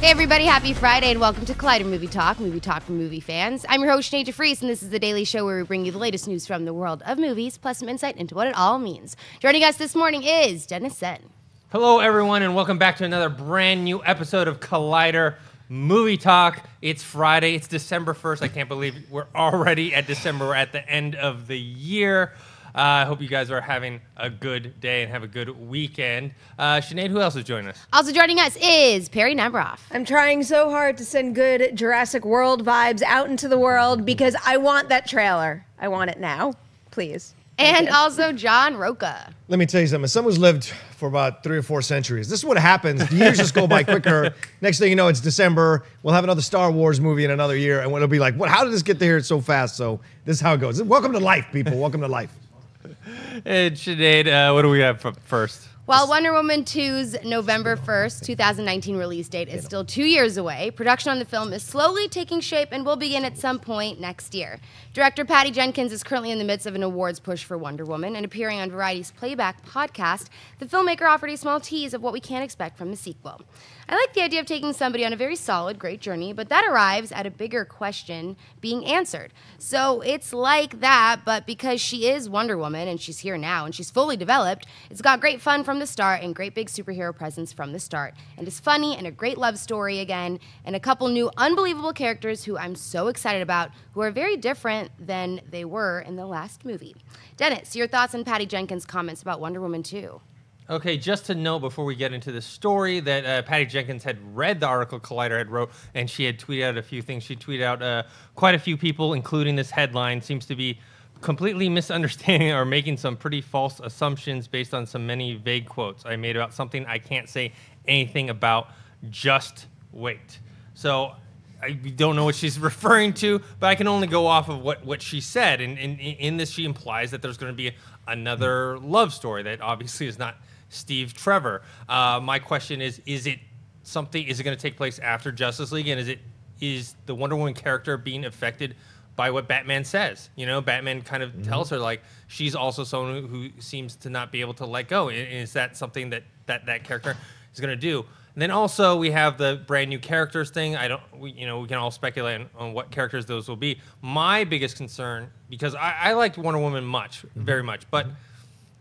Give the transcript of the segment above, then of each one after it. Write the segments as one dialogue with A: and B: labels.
A: Hey everybody, happy Friday and welcome to Collider Movie Talk for movie fans. I'm your host, Sinead DeVries, and this is the daily show where we bring you the latest news from the world of movies, plus some insight into what it all means. Joining us this morning is Dennis Tzeng.
B: Hello everyone, and welcome back to another brand new episode of Collider Movie Talk. It's Friday, it's December 1st. I can't believe we're already at December. We're at the end of the year. I hope you guys are having a good day and have a good weekend. Sinead, who else is joining us?
A: Also joining us is Perri Nemiroff.
C: I'm trying so hard to send good Jurassic World vibes out into the world because I want that trailer. I want it now, please.
A: And also John Rocha.
D: Let me tell you something. As someone who's lived for about 3 or 4 centuries, this is what happens. The years just go by quicker. Next thing you know, it's December. We'll have another Star Wars movie in another year, and it'll be like, "What? How did this get to here so fast?" So this is how it goes. Welcome to life, people. Welcome to life.
B: And Sinead, what do we have first?
A: While Wonder Woman 2's November 1st, 2019 release date is still 2 years away, production on the film is slowly taking shape and will begin at some point next year. Director Patty Jenkins is currently in the midst of an awards push for Wonder Woman, and appearing on Variety's Playback podcast, the filmmaker offered a small tease of what we can expect from the sequel. I like the idea of taking somebody on a very solid, great journey, but that arrives at a bigger question being answered. So it's like that, but because she is Wonder Woman and she's here now and she's fully developed, it's got great fun from the start and great big superhero presence from the start. And it's funny and a great love story again, and a couple new unbelievable characters who I'm so excited about, who are very different than they were in the last movie. Dennis, your thoughts on Patty Jenkins' comments about Wonder Woman 2?
B: Okay, just to know before we get into the story that Patty Jenkins had read the article Collider had wrote, and she had tweeted out a few things. She tweeted out quite a few people, including this headline, seems to be completely misunderstanding or making some pretty false assumptions based on some many vague quotes I made about something I can't say anything about. Just wait. So I don't know what she's referring to, but I can only go off of what she said. And in this, she implies that there's going to be another love story that obviously is not Steve Trevor. My question is it something? Is it going to take place after Justice League? And is the Wonder Woman character being affected by what Batman says? You know, Batman kind of tells her like she's also someone who seems to not be able to let go. Is that something that character is going to do? And then also we have the brand new characters thing. We can all speculate on what characters those will be. My biggest concern, because I liked Wonder Woman very much, but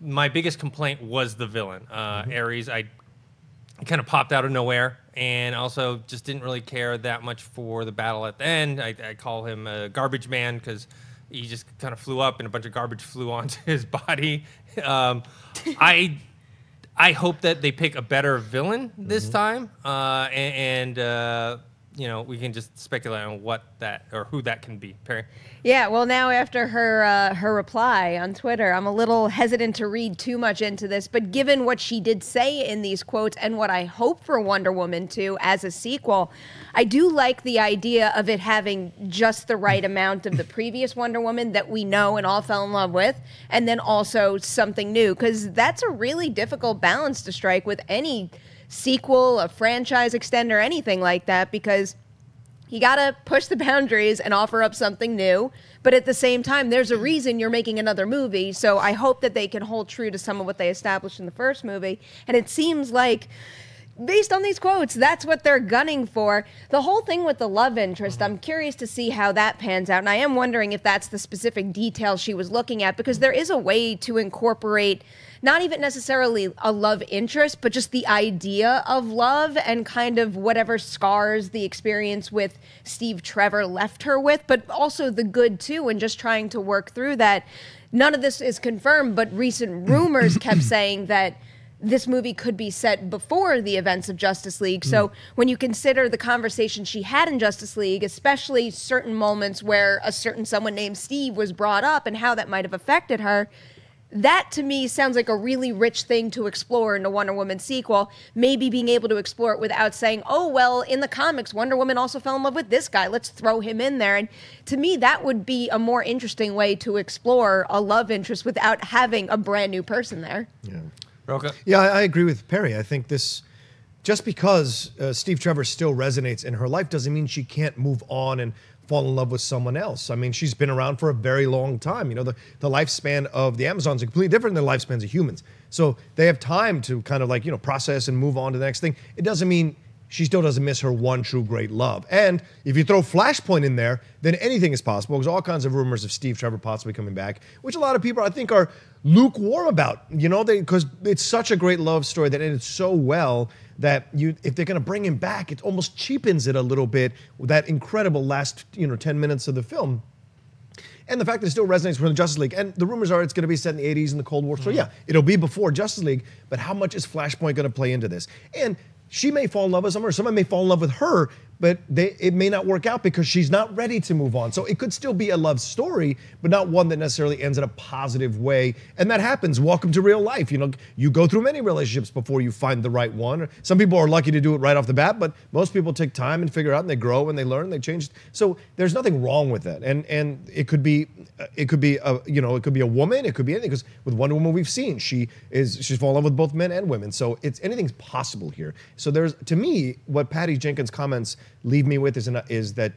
B: my biggest complaint was the villain, Ares. I kind of popped out of nowhere, and also just didn't really care that much for the battle at the end. I call him a garbage man because he just kind of flew up and a bunch of garbage flew onto his body. I hope that they pick a better villain this time, and we can just speculate on what that or who that can be. Perri?
C: Yeah, well, now after her reply on Twitter, I'm a little hesitant to read too much into this, but given what she did say in these quotes and what I hope for Wonder Woman 2 as a sequel, I do like the idea of it having just the right amount of the previous Wonder Woman that we know and all fell in love with, and then also something new, because that's a really difficult balance to strike with any sequel, a franchise extender, anything like that, because you gotta push the boundaries and offer up something new, but at the same time, there's a reason you're making another movie, so I hope that they can hold true to some of what they established in the first movie, and it seems like, based on these quotes, that's what they're gunning for. The whole thing with the love interest, I'm curious to see how that pans out, and I am wondering if that's the specific detail she was looking at, because there is a way to incorporate not even necessarily a love interest, but just the idea of love and kind of whatever scars the experience with Steve Trevor left her with, but also the good too, and just trying to work through that. None of this is confirmed, but recent rumors kept saying that this movie could be set before the events of Justice League. So when you consider the conversation she had in Justice League, especially certain moments where a certain someone named Steve was brought up and how that might have affected her, that to me sounds like a really rich thing to explore in a Wonder Woman sequel, maybe being able to explore it without saying, oh, well, in the comics, Wonder Woman also fell in love with this guy, let's throw him in there. And to me, that would be a more interesting way to explore a love interest without having a brand new person there.
D: Yeah.
B: Rocha?
D: Yeah, I agree with Perri. I think this, just because Steve Trevor still resonates in her life doesn't mean she can't move on and fall in love with someone else. I mean, she's been around for a very long time. You know, the lifespan of the Amazons are completely different than the lifespans of humans. So they have time to kind of like, process and move on to the next thing. It doesn't mean she still doesn't miss her one true great love. And if you throw Flashpoint in there, then anything is possible. There's all kinds of rumors of Steve Trevor possibly coming back, which a lot of people I think are lukewarm about, because it's such a great love story that ended so well that if they're going to bring him back, it almost cheapens it a little bit with that incredible last 10 minutes of the film. And the fact that it still resonates with the Justice League. And the rumors are it's going to be set in the 80s in the Cold War. So yeah, it'll be before Justice League, but how much is Flashpoint going to play into this? And she may fall in love with someone, or someone may fall in love with her, but it may not work out because she's not ready to move on. So it could still be a love story, but not one that necessarily ends in a positive way. And that happens. Welcome to real life. You go through many relationships before you find the right one. Some people are lucky to do it right off the bat, but most people take time and figure out, and they grow and they learn, and they change. So there's nothing wrong with that. And it could be it could be a woman, it could be anything. Because with Wonder Woman, we've seen she's fallen in love with both men and women. So anything's possible here. So to me, what Patty Jenkins' comments leave me with is that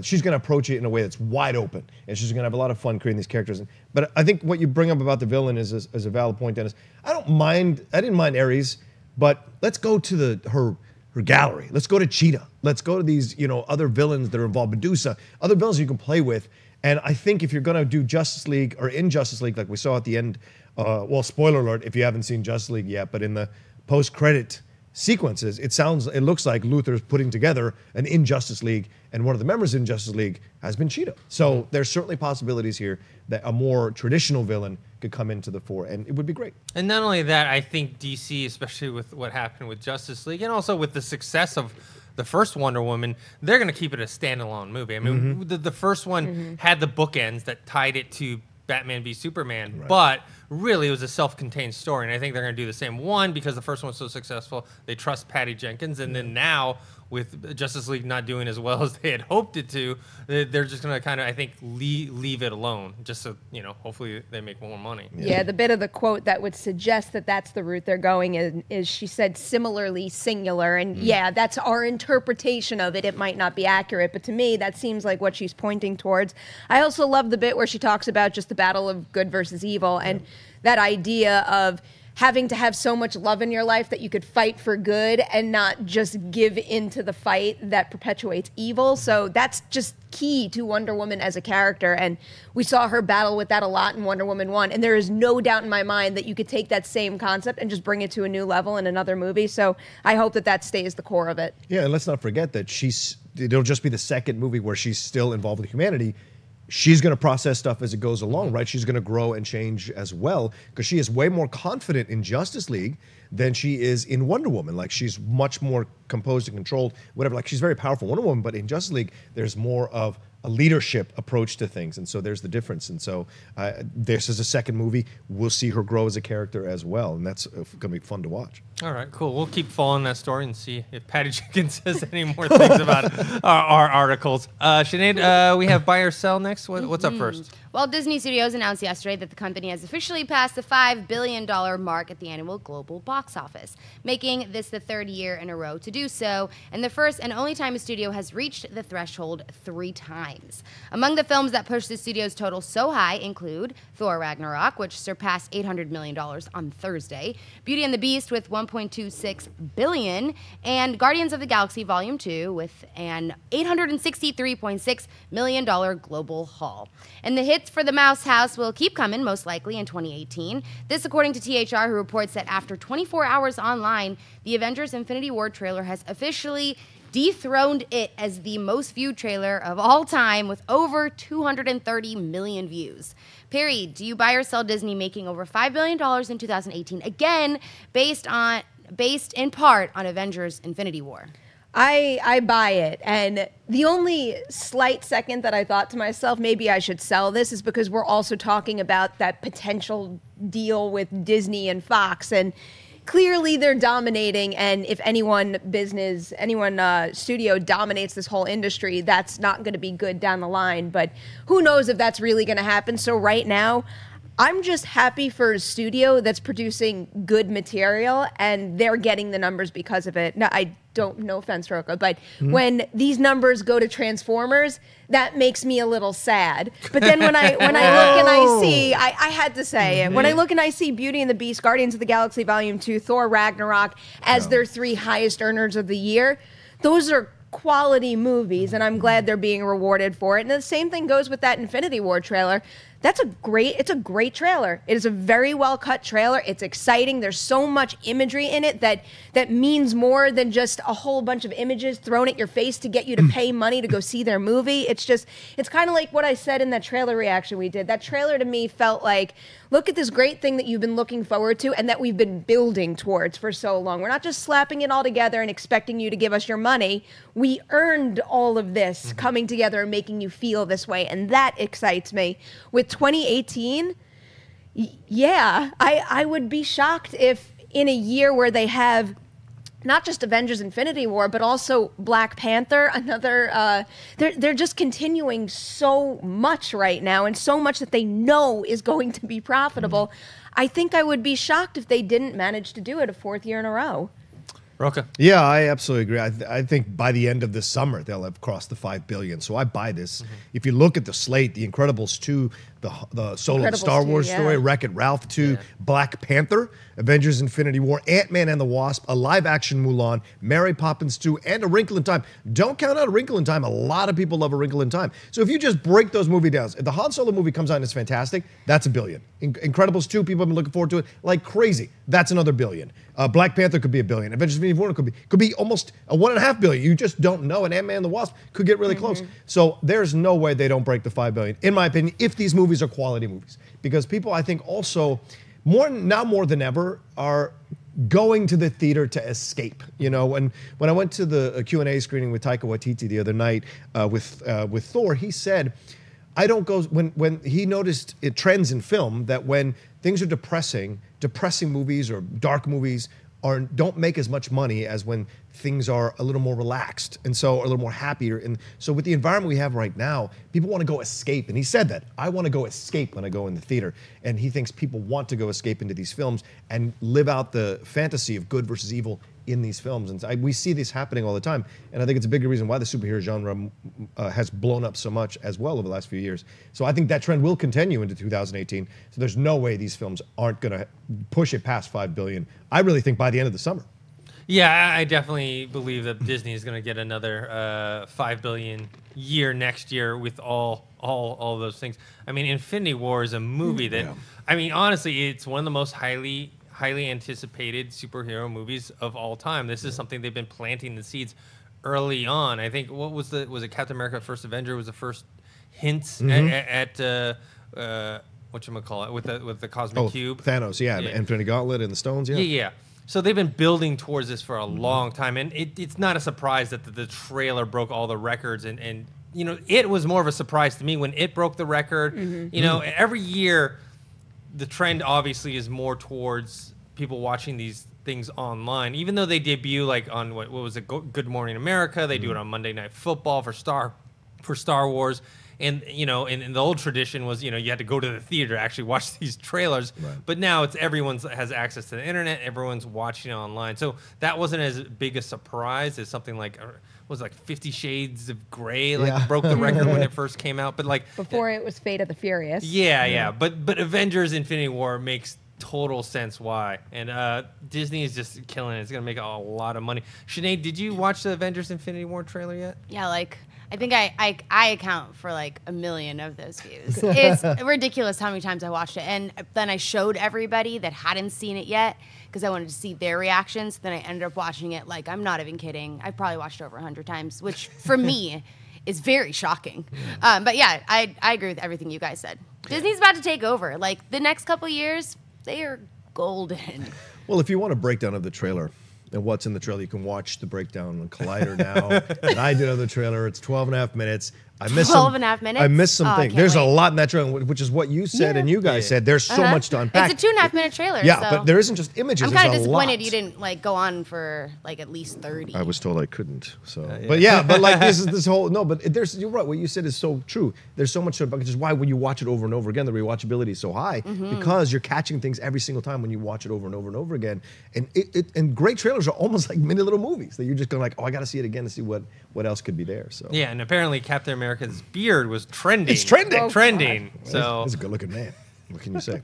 D: she's going to approach it in a way that's wide open, and she's going to have a lot of fun creating these characters. But I think what you bring up about the villain is a valid point, Dennis. I didn't mind Ares, but let's go to her gallery. Let's go to Cheetah. Let's go to these other villains that are involved, Medusa, other villains you can play with. And I think if you're going to do Justice League or in Justice League, like we saw at the end, well, spoiler alert if you haven't seen Justice League yet, but in the post-credit sequences, it looks like Luthor's putting together an Injustice League, and one of the members in Justice League has been Cheetah. So there's certainly possibilities here that a more traditional villain could come into the fore, and it would be great. And
B: not only that, I think DC, especially with what happened with Justice League, and also with the success of the first Wonder Woman, they're going to keep it a standalone movie. I mean, the first one had the bookends that tied it to Batman v Superman, but really it was a self-contained story, and I think they're going to do the same. One, because the first one was so successful, they trust Patty Jenkins, and then now with Justice League not doing as well as they had hoped it to, they're just going to kind of, I think, leave it alone, just so, hopefully they make more money.
C: Yeah, the bit of the quote that would suggest that that's the route they're going in is she said similarly singular, and yeah, that's our interpretation of it. It might not be accurate, but to me, that seems like what she's pointing towards. I also love the bit where she talks about just the battle of good versus evil, and that idea of having to have so much love in your life that you could fight for good and not just give into the fight that perpetuates evil. So that's just key to Wonder Woman as a character. And we saw her battle with that a lot in Wonder Woman 1. And there is no doubt in my mind that you could take that same concept and just bring it to a new level in another movie. So I hope that stays the core of it.
D: Yeah, and let's not forget that it'll just be the second movie where she's still involved with humanity. She's going to process stuff as it goes along, right? She's going to grow and change as well, because she is way more confident in Justice League than she is in Wonder Woman. Like, she's much more composed and controlled, whatever. Like, she's very powerful, Wonder Woman, but in Justice League, there's more of a leadership approach to things. And so there's the difference. And so this is a second movie. We'll see her grow as a character as well. And that's going to be fun to watch.
B: All right, cool. We'll keep following that story and see if Patty Jenkins says any more things about our articles. Sinead, we have buy or sell next. What's up first?
A: Well, Disney Studios announced yesterday that the company has officially passed the $5 billion mark at the annual global box office, making this the third year in a row to do so, and the first and only time a studio has reached the threshold 3 times. Among the films that pushed the studio's total so high include Thor Ragnarok, which surpassed $800 million on Thursday, Beauty and the Beast with $1.26 billion, and Guardians of the Galaxy Volume 2 with an $863.6 million global haul. And the hits for the Mouse House will keep coming, most likely in 2018. This according to THR, who reports that after 24 hours online, the Avengers Infinity War trailer has officially dethroned it as the most viewed trailer of all time with over 230 million views. Perri, do you buy or sell Disney making over $5 billion in 2018, again, based in part on Avengers Infinity War?
C: I buy it. And the only slight second that I thought to myself, maybe I should sell this, is because we're also talking about that potential deal with Disney and Fox. And clearly they're dominating. And if anyone studio dominates this whole industry, that's not going to be good down the line. But who knows if that's really going to happen. So right now, I'm just happy for a studio that's producing good material and they're getting the numbers because of it. No, I don't, no offense, Rocha, but when these numbers go to Transformers, that makes me a little sad. But then when I look and I see, I had to say it, when I look and I see Beauty and the Beast, Guardians of the Galaxy Volume 2, Thor Ragnarok as their 3 highest earners of the year, those are quality movies, and I'm glad they're being rewarded for it. And the same thing goes with that Infinity War trailer. It's a great trailer. It is a very well cut trailer. It's exciting. There's so much imagery in it that means more than just a whole bunch of images thrown at your face to get you to pay money to go see their movie. It's kind of like what I said in that trailer reaction we did. That trailer to me felt like, look at this great thing that you've been looking forward to and that we've been building towards for so long. We're not just slapping it all together and expecting you to give us your money. We earned all of this coming together and making you feel this way, and that excites me. With 2018, yeah, I would be shocked if in a year where they have not just Avengers Infinity War, but also Black Panther, another, they're just continuing so much right now and so much that they know is going to be profitable. I think I would be shocked if they didn't manage to do it a 4th year in a row.
B: Rocha.
D: Yeah, I absolutely agree. I think by the end of this summer, they'll have crossed the $5 billion. So I buy this. If you look at the slate, The Incredibles 2, the solo
C: Incredibles
D: Star
C: 2,
D: Wars
C: yeah.
D: story, Wreck-It Ralph 2, Black Panther, Avengers Infinity War, Ant-Man and the Wasp, a live-action Mulan, Mary Poppins 2, and A Wrinkle in Time. Don't count out A Wrinkle in Time. A lot of people love A Wrinkle in Time. So if you just break those movie down, if the Han Solo movie comes out and it's fantastic, that's $1 billion. Incredibles 2, people have been looking forward to it like crazy. That's another $1 billion. Black Panther could be $1 billion. Avengers Infinity War could be almost a $1.5 billion. You just don't know. And Ant-Man and the Wasp could get really close. So there's no way they don't break the $5 billion, in my opinion, if these movies are quality movies. Because people, I think, also more than ever are going to the theater to escape. You know, when I went to the Q&A screening with Taika Waititi the other night with Thor, he said, I don't go when he noticed trends in film that when things are depressing movies or dark movies don't make as much money as when things are a little more relaxed and so a little more happier. And so with the environment we have right now, people want to go escape. And he said that, I want to go escape when I go in the theater. And he thinks people want to go escape into these films and live out the fantasy of good versus evil in these films. And we see this happening all the time. And I think it's a big reason why the superhero genre has blown up so much as well over the last few years. So I think that trend will continue into 2018. So there's no way these films aren't going to push it past $5 billion. I really think by the end of the summer.
B: Yeah, I definitely believe that Disney is going to get another $5 billion year next year with all those things. I mean, Infinity War is a movie that, I mean, honestly, it's one of the most highly anticipated superhero movies of all time. This is something they've been planting the seeds early on. I think was it Captain America: First Avenger was the first hints at whatchamacallit with the Cosmic Cube.
D: Thanos, yeah, and Infinity Gauntlet and the stones,
B: yeah. So they've been building towards this for a long time, and it's not a surprise that the trailer broke all the records, and you know, it was more of a surprise to me when it broke the record. You know, every year the trend obviously is more towards people watching these things online, even though they debut like on what was it, Good Morning America, they do it on Monday Night Football for Star Wars. And, you know, in the old tradition was, you know, you had to go to the theater to actually watch these trailers. Right. But now it's everyone has access to the internet. Everyone's watching it online. So that wasn't as big a surprise as something like, was like 50 Shades of Grey, like broke the record when it first came out. But like
C: before it was Fate of the Furious.
B: Yeah. But Avengers Infinity War makes total sense why. And Disney is just killing it. It's going to make a lot of money. Sinead, did you watch the Avengers Infinity War trailer yet?
A: Yeah, like, I think I account for like 1 million of those views. It's ridiculous how many times I watched it. And then I showed everybody that hadn't seen it yet because I wanted to see their reactions. Then I ended up watching it like, I'm not even kidding, I probably watched it over 100 times, which for me is very shocking. But yeah, I agree with everything you guys said. Disney's about to take over. Like the next couple years, they are golden.
D: Well, if you want a breakdown of the trailer and what's in the trailer, you can watch the breakdown on Collider now. And I did on the trailer. It's 12.5 minutes. I missed
A: 12 and a half minutes?
D: I missed some
A: Oh, I
D: things.
A: can't
D: There's a
A: wait.
D: lot in that trailer, which is what you said and you guys said. There's so much to unpack.
A: It's a 2.5 minute trailer.
D: Yeah,
A: so
D: but there isn't just images.
A: I'm
D: There's
A: kind of
D: a
A: disappointed
D: lot.
A: you didn't like go on for like at least 30.
D: I was told I couldn't. So, but yeah, but like this whole but you're right. What you said is so true. There's so much to it, which is why when you watch it over and over again, the rewatchability is so high because you're catching things every single time when you watch it over and over and over again. And and great trailers are almost like mini little movies that you're just going like, oh, I got to see it again to see what else could be there. So
B: Yeah, and apparently Captain America's beard was trending.
D: It's trending.
B: Trending. So
D: he's a good looking man. What can you say?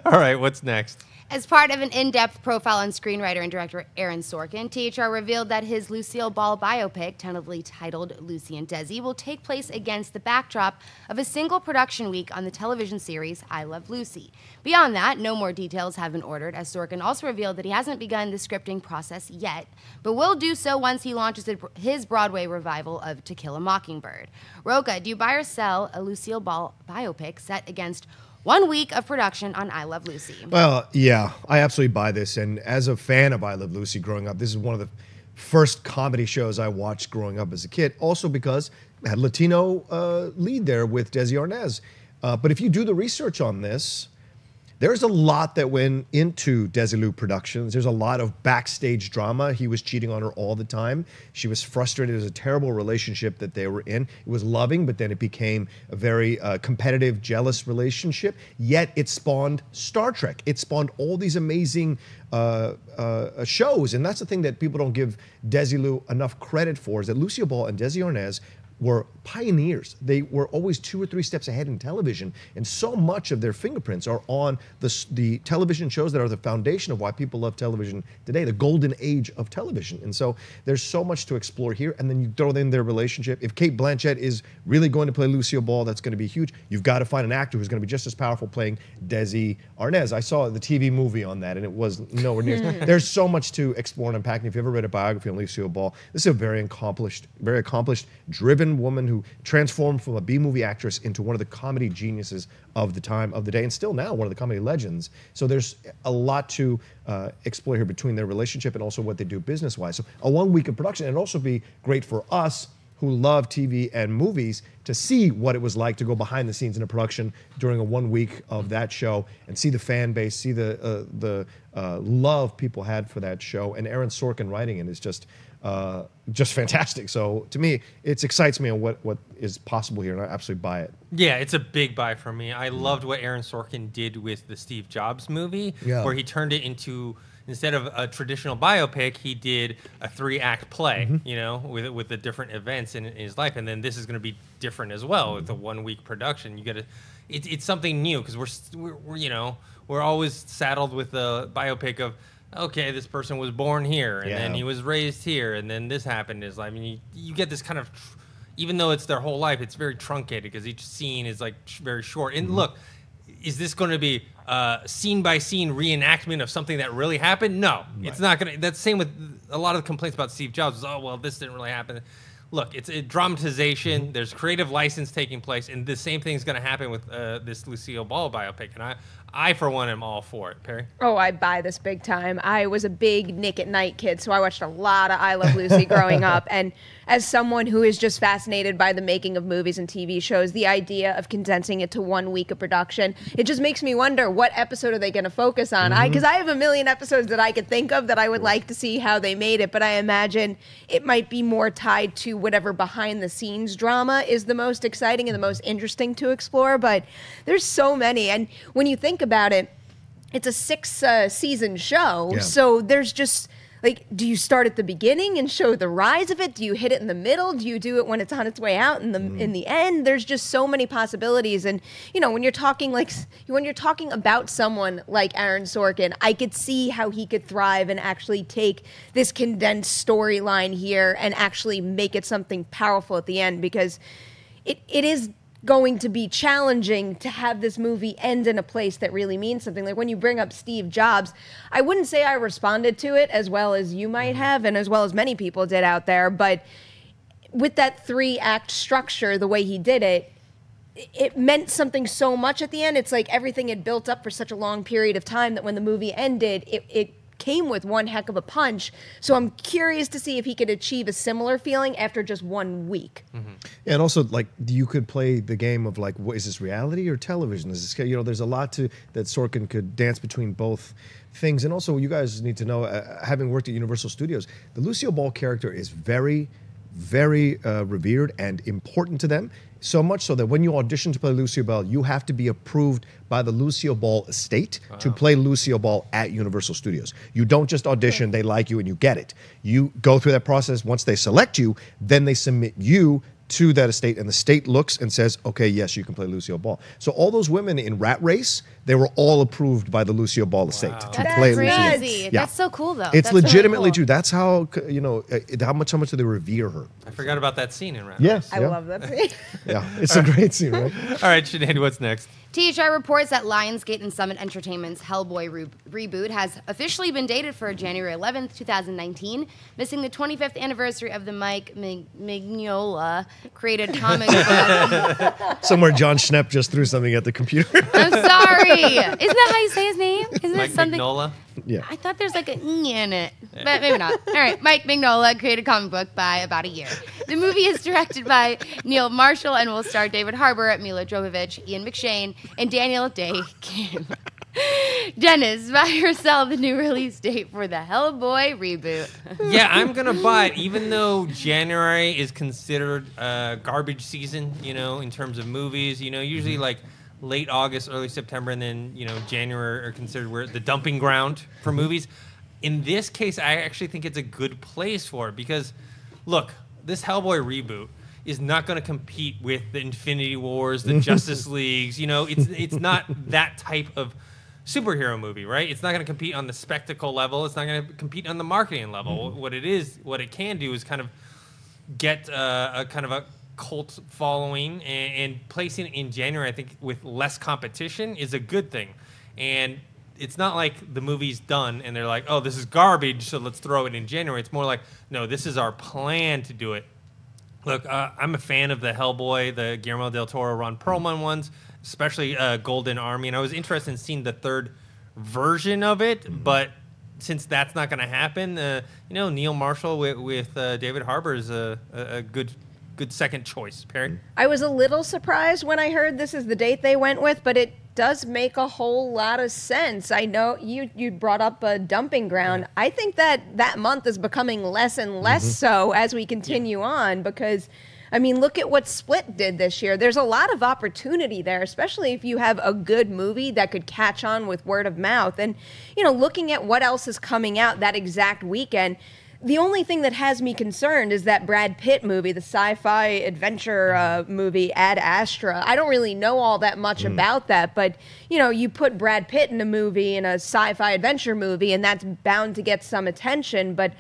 B: all right, what's next?
A: As part of an in-depth profile on screenwriter and director Aaron Sorkin, THR revealed that his Lucille Ball biopic, tentatively titled Lucy and Desi, will take place against the backdrop of a single production week on the television series I Love Lucy. Beyond that, no more details have been ordered, as Sorkin also revealed that he hasn't begun the scripting process yet, but will do so once he launches his Broadway revival of To Kill a Mockingbird. Rocha, do you buy or sell a Lucille Ball biopic set against 1 week of production on I Love Lucy?
D: Well, yeah, I absolutely buy this. And as a fan of I Love Lucy growing up, this is one of the first comedy shows I watched growing up as a kid. Also because it had Latino lead there with Desi Arnaz. But if you do the research on this, there's a lot that went into Desilu Productions. There's a lot of backstage drama. He was cheating on her all the time. She was frustrated. It was a terrible relationship that they were in. It was loving, but then it became a very competitive, jealous relationship. Yet it spawned Star Trek. It spawned all these amazing shows. And that's the thing that people don't give Desilu enough credit for, is that Lucille Ball and Desi Arnaz were pioneers. They were always 2 or 3 steps ahead in television, and so much of their fingerprints are on the television shows that are the foundation of why people love television today, the golden age of television. And so there's so much to explore here, and then you throw in their relationship. If Cate Blanchett is really going to play Lucille Ball, that's going to be huge. You've got to find an actor who's going to be just as powerful playing Desi Arnaz. I saw the TV movie on that, and it was nowhere near. There's so much to explore and unpack. And if you ever read a biography on Lucille Ball, this is a very accomplished, driven woman who transformed from a B-movie actress into one of the comedy geniuses of the time, of the day, and still now one of the comedy legends. So there's a lot to explore here between their relationship and also what they do business-wise. So a 1 week of production, and it'd also be great for us who love TV and movies to see what it was like to go behind the scenes in a production during a 1 week of that show and see the fan base, see the love people had for that show. And Aaron Sorkin writing it is just fantastic. So to me, it excites me on what is possible here, and I absolutely buy it.
B: Yeah, it's a big buy for me. I loved what Aaron Sorkin did with the Steve Jobs movie, where he turned it into, instead of a traditional biopic, he did a 3-act play, you know, with the different events in his life. And then this is going to be different as well with a 1 week production. You got to, it's something new, because we're you know, we're always saddled with the biopic of, okay, this person was born here, and then he was raised here, and then this happened in his life. I mean, you get this kind of, even though it's their whole life, it's very truncated because each scene is like very short. And look, is this going to be scene by scene reenactment of something that really happened? No, it's not going to. That's the same with a lot of the complaints about Steve Jobs. Oh, well, this didn't really happen. Look, it's a dramatization. There's creative license taking place, and the same thing's going to happen with this Lucille Ball biopic. And I, for one, am all for it. Perri?
C: Oh, I buy this big time. I was a big Nick at Night kid, so I watched a lot of I Love Lucy growing up. And as someone who is just fascinated by the making of movies and TV shows, the idea of condensing it to 1 week of production, it just makes me wonder, what episode are they going to focus on? Because I have a million episodes that I could think of that I would like to see how they made it, but I imagine it might be more tied to whatever behind the scenes drama is the most exciting and the most interesting to explore. But there's so many, and when you think about it, it's a 6 season show, so there's just like, do you start at the beginning and show the rise of it? Do you hit it in the middle? Do you do it when it's on its way out in the end? There's just so many possibilities. And you know, when you're talking about someone like Aaron Sorkin, I could see how he could thrive and actually take this condensed storyline here and actually make it something powerful at the end, because it is going to be challenging to have this movie end in a place that really means something. Like when you bring up Steve Jobs, I wouldn't say I responded to it as well as you might have and as well as many people did out there, but with that 3-act structure, the way he did it, it meant something so much at the end. It's like everything had built up for such a long period of time that when the movie ended, it came with one heck of a punch. So I'm curious to see if he could achieve a similar feeling after just 1 week.
D: Yeah, and also, like, you could play the game of, like, what, is this reality or television? Is this, you know, there's a lot to that Sorkin could dance between both things. And also, you guys need to know, having worked at Universal Studios, the Lucille Ball character is very, very revered and important to them. So much so that when you audition to play Lucille Ball, you have to be approved by the Lucille Ball estate to play Lucille Ball at Universal Studios. You don't just audition, they like you and you get it. You go through that process. Once they select you, then they submit you to that estate, and the state looks and says, okay, yes, you can play Lucille Ball. So all those women in Rat Race, they were all approved by the Lucille Ball estate to play Lucille.
A: Crazy.
D: Yeah.
A: That's so cool, though.
D: It's
A: That's
D: legitimately
A: really cool.
D: true. That's how, you know, how much do they revere her?
B: I forgot about that scene in Rat
D: Yes.
C: I love that scene.
D: Yeah, it's a great scene, right?
B: All right, Sinead, what's next?
A: THR reports that Lionsgate and Summit Entertainment's Hellboy reboot has officially been dated for January 11th, 2019, missing the 25th anniversary of the Mike Mignola created comic book.
D: Somewhere John Schnepp just threw something at the computer.
A: I'm sorry. Isn't that how you say his name? Isn't
B: Mike
A: it something?
B: Mignola?
D: Yeah.
A: I thought there's like an E in it, but maybe not. All right, Mike Mignola created a comic book by about a year. The movie is directed by Neil Marshall and will star David Harbour, Mila Jovovich, Ian McShane, and Daniel Day Kim. Dennis, buy or sell the new release date for the Hellboy reboot.
B: Yeah, I'm gonna buy it, even though January is considered garbage season. You know, in terms of movies. You know, usually like late August, early September, and then, you know, January are considered where the dumping ground for movies. In this case, I actually think it's a good place for it because, look, this Hellboy reboot is not going to compete with the Infinity Wars, the Justice Leagues. You know, it's not that type of superhero movie, right? It's not going to compete on the spectacle level. It's not going to compete on the marketing level. What it can do is kind of get a kind of a cult following, and placing it in January, I think, with less competition is a good thing. And it's not like the movie's done and they're like, oh, this is garbage, so let's throw it in January. It's more like, no, this is our plan to do it. Look, I'm a fan of the Hellboy, the Guillermo del Toro, Ron Perlman ones, especially Golden Army, and I was interested in seeing the third version of it, but since that's not going to happen, you know, Neil Marshall with David Harbour is a good second choice. Perri?
C: I was a little surprised when I heard this is the date they went with, but it does make a whole lot of sense. I know you brought up a dumping ground.
B: Yeah.
C: I think that month is becoming less and less so as we continue on because, I mean, look at what Split did this year. There's a lot of opportunity there, especially if you have a good movie that could catch on with word of mouth. And, you know, looking at what else is coming out that exact weekend, the only thing that has me concerned is that Brad Pitt movie, the sci-fi adventure movie Ad Astra. I don't really know all that much about that, but, you know, you put Brad Pitt in a movie, in a sci-fi adventure movie, and that's bound to get some attention. But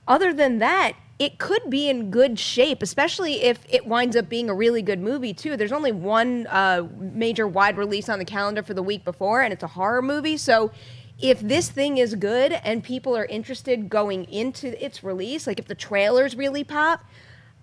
C: other than that, it could be in good shape, especially if it winds up being a really good movie, too. There's only one major wide release on the calendar for the week before, and it's a horror movie, so if this thing is good and people are interested going into its release, like if the trailers really pop,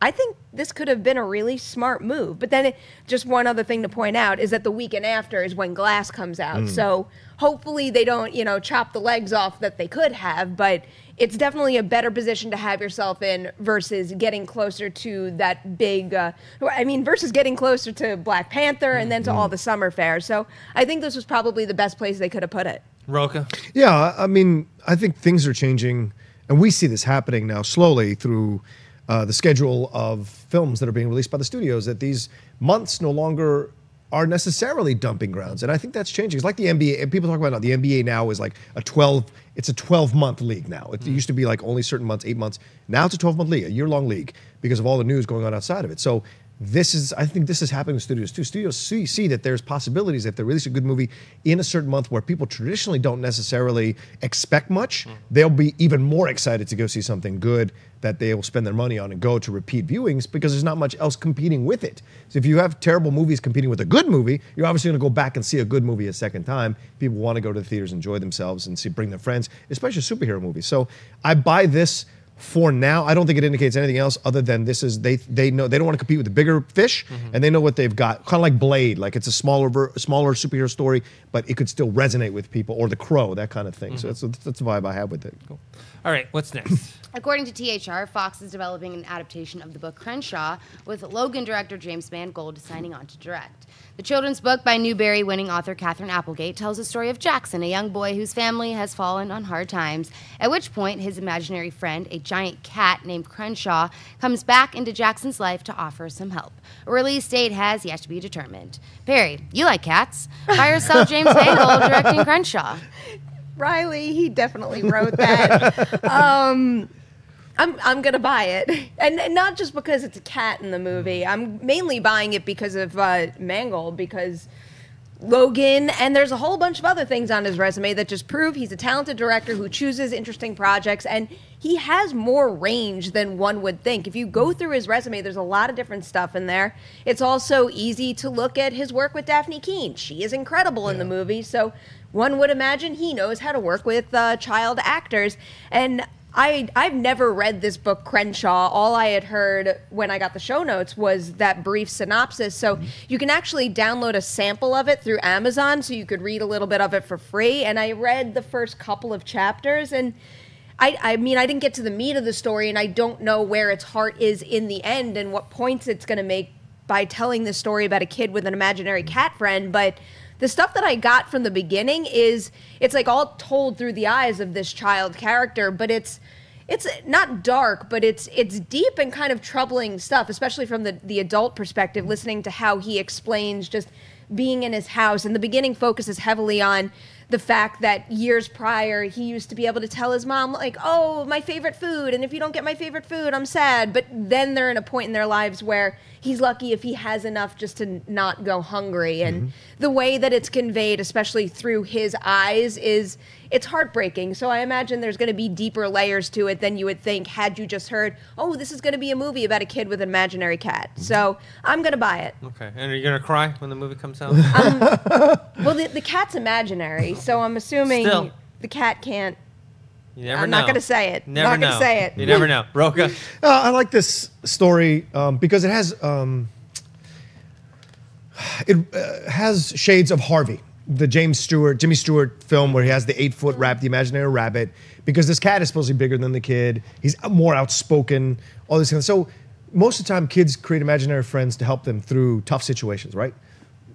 C: I think this could have been a really smart move. But then just one other thing to point out is that the weekend after is when Glass comes out. So hopefully they don't, you know, chop the legs off that they could have, but it's definitely a better position to have yourself in versus getting closer to that big, versus getting closer to Black Panther and then to all the summer fairs. So I think this was probably the best place they could have put it.
B: Rocha?
D: Yeah, I mean, I think things are changing, and we see this happening now slowly through the schedule of films that are being released by the studios, that these months no longer are necessarily dumping grounds. And I think that's changing. It's like the NBA, and people talk about it now, the NBA now is like it's a 12-month league now. It used to be like only certain months, 8 months. Now it's a 12-month league, a year-long league, because of all the news going on outside of it. So I think this is happening with studios too. Studios see that there's possibilities if they release a good movie in a certain month where people traditionally don't necessarily expect much, they'll be even more excited to go see something good that they will spend their money on and go to repeat viewings because there's not much else competing with it. So if you have terrible movies competing with a good movie, you're obviously going to go back and see a good movie a second time. People want to go to the theaters, enjoy themselves, and bring their friends, especially superhero movies. So I buy this for now, I don't think it indicates anything else other than this is they know they don't want to compete with the bigger fish, and they know what they've got. Kind of like Blade, like it's a smaller superhero story, but it could still resonate with people, or The Crow, that kind of thing. So that's the vibe I have with it.
B: Cool. All right, what's next?
A: According to THR, Fox is developing an adaptation of the book Crenshaw, with Logan director James Mangold signing on to direct. The children's book by Newbery-winning author Catherine Applegate tells the story of Jackson, a young boy whose family has fallen on hard times, at which point his imaginary friend, a giant cat named Crenshaw, comes back into Jackson's life to offer some help. A release date has yet to be determined. Perri, you like cats. Buy or sell James Mangold directing Crenshaw.
C: Riley, he definitely wrote that. I'm gonna buy it, and not just because it's a cat in the movie. I'm mainly buying it because of Mangold, because Logan, and there's a whole bunch of other things on his resume that just prove he's a talented director who chooses interesting projects, and he has more range than one would think. If you go through his resume, there's a lot of different stuff in there. It's also easy to look at his work with Daphne Keane. She is incredible in the movie, so one would imagine he knows how to work with child actors. And I've never read this book, Crenshaw. All I had heard when I got the show notes was that brief synopsis. So you can actually download a sample of it through Amazon, so you could read a little bit of it for free. And I read the first couple of chapters, and I mean, I didn't get to the meat of the story, and I don't know where its heart is in the end and what points it's going to make by telling this story about a kid with an imaginary cat friend. But the stuff that I got from the beginning is, it's like all told through the eyes of this child character, but it's not dark, but it's deep and kind of troubling stuff, especially from the adult perspective, listening to how he explains just being in his house. And the beginning focuses heavily on the fact that years prior, he used to be able to tell his mom, like, oh, my favorite food, and if you don't get my favorite food, I'm sad. But then they're in a point in their lives where he's lucky if he has enough just to not go hungry. And the way that it's conveyed, especially through his eyes, it's heartbreaking. So I imagine there's going to be deeper layers to it than you would think had you just heard, oh, this is going to be a movie about a kid with an imaginary cat. So I'm going to buy it.
B: Okay. And are you going to cry when the movie comes out?
C: Well, the cat's imaginary, so I'm assuming
B: Still.
C: the cat can't.
B: You never
C: I'm
B: know.
C: not going to say it.
B: Never
C: not going
B: know.
C: to say it.
B: You never know. Rocha?
D: I like this story because it has shades of Harvey, the Jimmy Stewart film where he has the 8-foot the imaginary rabbit, because this cat is supposed to be bigger than the kid. He's more outspoken, all this kind of. So most of the time, kids create imaginary friends to help them through tough situations, right?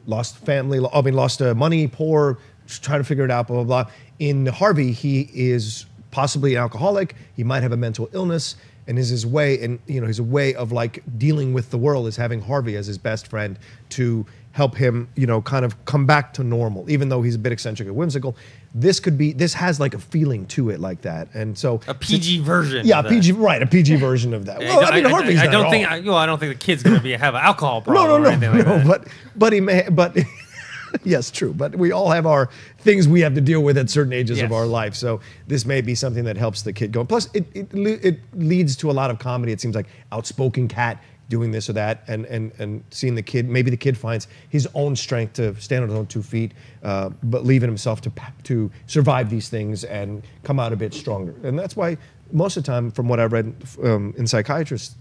D: Lost family, lost money, poor, just trying to figure it out, blah, blah, blah. In Harvey, he is possibly an alcoholic. He might have a mental illness, and his way of like dealing with the world is having Harvey as his best friend to help him, kind of come back to normal, even though he's a bit eccentric and whimsical. This has like a feeling to it like that, and so
B: A PG version.
D: yeah,
B: of that.
D: a PG version of that. Well, I mean, Harvey's
B: I
D: not
B: don't
D: at
B: think.
D: all.
B: I don't think the kid's going to have an alcohol problem.
D: No,
B: or anything like that.
D: but he may, but yes, true. But we all have our things we have to deal with at certain ages of
B: Yes.
D: our life. So this may be something that helps the kid go. Plus, it leads to a lot of comedy. It seems like outspoken cat doing this or that, and seeing the kid. Maybe the kid finds his own strength to stand on his own 2 feet, but leaving himself to survive these things and come out a bit stronger. And that's why most of the time, from what I've read in psychiatrists'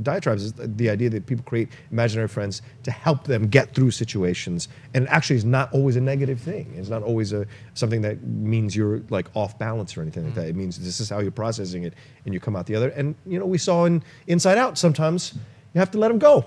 D: diatribes, is the idea that people create imaginary friends to help them get through situations. And it actually is not always a negative thing. It's not always something that means you're like off balance or anything like that. It means this is how you're processing it, and you come out the other. And we saw in Inside Out sometimes you have to let them go,